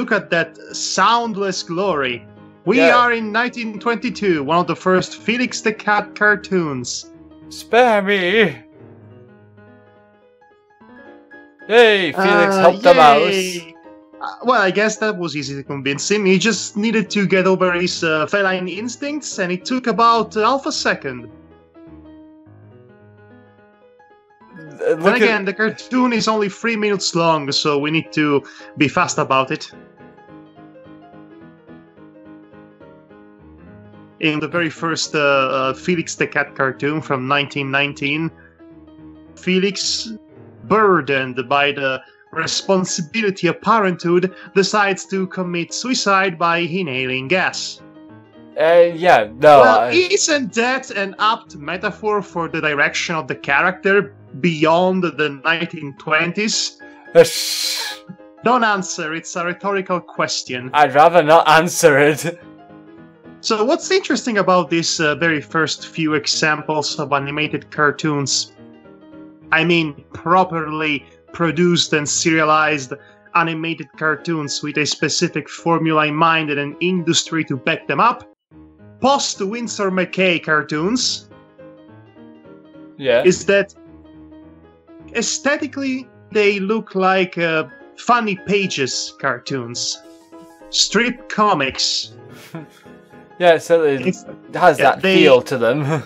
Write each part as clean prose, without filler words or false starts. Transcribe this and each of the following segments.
look at that soundless glory. We are in 1922, one of the first Felix the Cat cartoons. Spare me! Hey, Felix helped the mouse. Well, I guess that was easy to convince him. He just needed to get over his feline instincts, and it took about half a second. Then again, the cartoon is only 3 minutes long, so we need to be fast about it. In the very first Felix the Cat cartoon from 1919, Felix, burdened by the responsibility of parenthood, decides to commit suicide by inhaling gas. Well, isn't that an apt metaphor for the direction of the character beyond the 1920s? Don't answer, it's a rhetorical question. I'd rather not answer it. So what's interesting about these very first few examples of animated cartoons? I mean, properly produced and serialized animated cartoons with a specific formula in mind and an industry to back them up. Post-Winsor McCay cartoons. Yeah. Is that aesthetically they look like funny pages cartoons. Strip comics. Yeah, so it has that feel to them.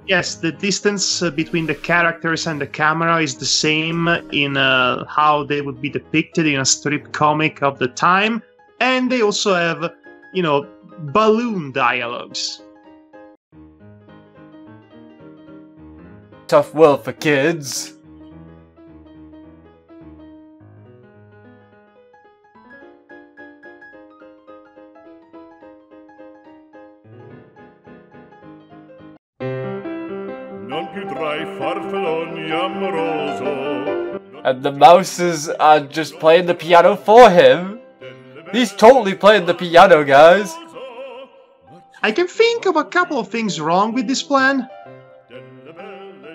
Yes, the distance between the characters and the camera is the same in how they would be depicted in a strip comic of the time. And they also have, you know, balloon dialogues. Tough world for kids. And the mouses are just playing the piano for him. He's totally playing the piano, guys. I can think of a couple of things wrong with this plan.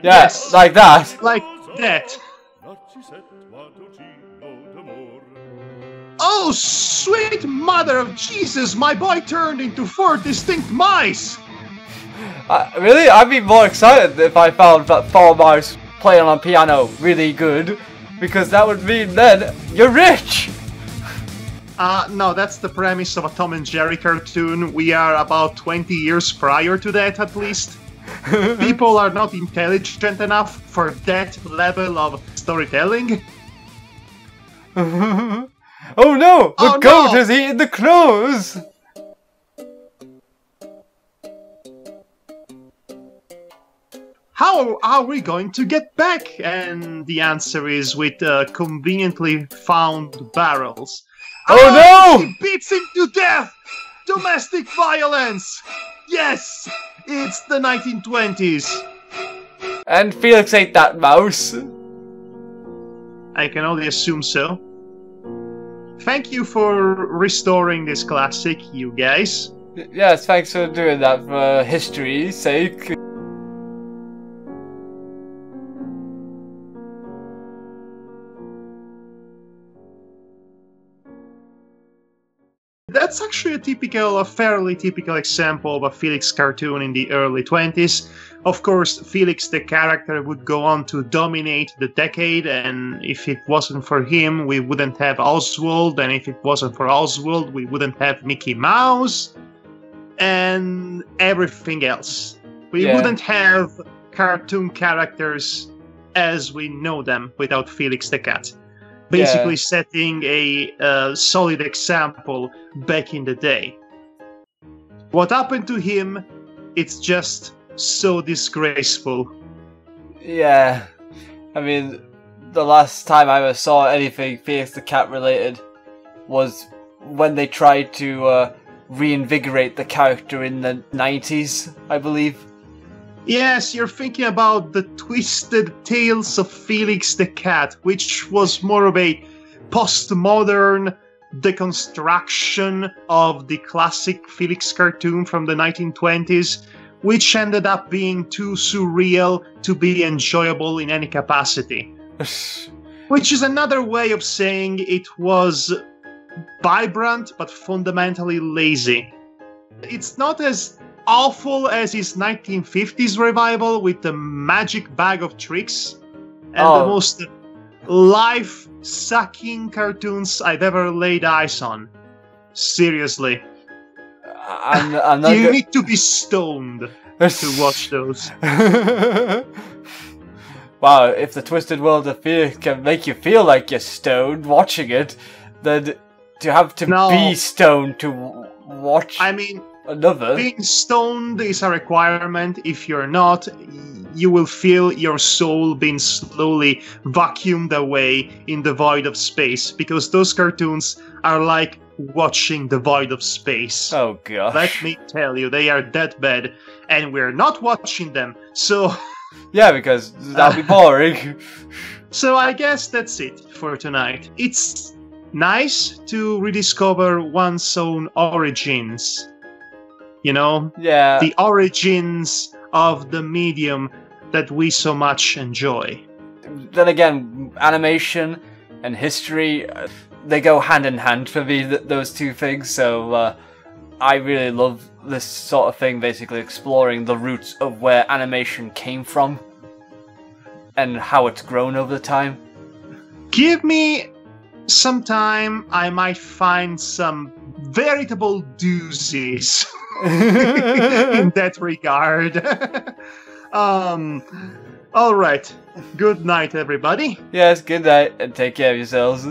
Yes, like that. Like that. Oh, sweet mother of Jesus, my boy turned into 4 distinct mice! Really? I'd be more excited if I found that 4 mice playing on piano really good, because that would mean then you're rich! No, that's the premise of a Tom and Jerry cartoon. We are about 20 years prior to that, at least. People are not intelligent enough for that level of storytelling. Oh no! The goat has eaten the clothes! How are we going to get back? And the answer is with conveniently found barrels. Oh no! He beats him to death! Domestic violence! Yes! It's the 1920s! And Felix ate that mouse. I can only assume so. Thank you for restoring this classic, you guys. Yes, thanks for doing that for history's sake. That's actually a fairly typical example of a Felix cartoon in the early 20s. Of course, Felix the character would go on to dominate the decade, and if it wasn't for him, we wouldn't have Oswald, and if it wasn't for Oswald, we wouldn't have Mickey Mouse, and everything else. We wouldn't have cartoon characters as we know them without Felix the Cat. Basically setting a solid example back in the day. What happened to him, it's just so disgraceful. Yeah, I mean, the last time I ever saw anything Felix the Cat related was when they tried to reinvigorate the character in the 90s, I believe. Yes, you're thinking about the Twisted Tales of Felix the Cat, which was more of a postmodern deconstruction of the classic Felix cartoon from the 1920s, which ended up being too surreal to be enjoyable in any capacity. Which is another way of saying it was vibrant but fundamentally lazy. It's not as awful as his 1950s revival with the magic bag of tricks and the most life-sucking cartoons I've ever laid eyes on. Seriously. I'm not you need to be stoned to watch those. Wow, if the Twisted World of Felix can make you feel like you're stoned watching it, then to have to be stoned to watch another. Being stoned is a requirement. If you're not, you will feel your soul being slowly vacuumed away in the void of space, because those cartoons are like watching the void of space. Oh gosh. Let me tell you, they are that bad, and we're not watching them, so... Yeah, because that'd be boring. So I guess that's it for tonight. It's nice to rediscover one's own origins. You know? Yeah. The origins of the medium that we so much enjoy. Then again, animation and history, they go hand in hand for me, those two things, so I really love this sort of thing, basically exploring the roots of where animation came from and how it's grown over time. Give me some time, I might find some veritable doozies in that regard. Alright, good night everybody. Yes, good night and take care of yourselves.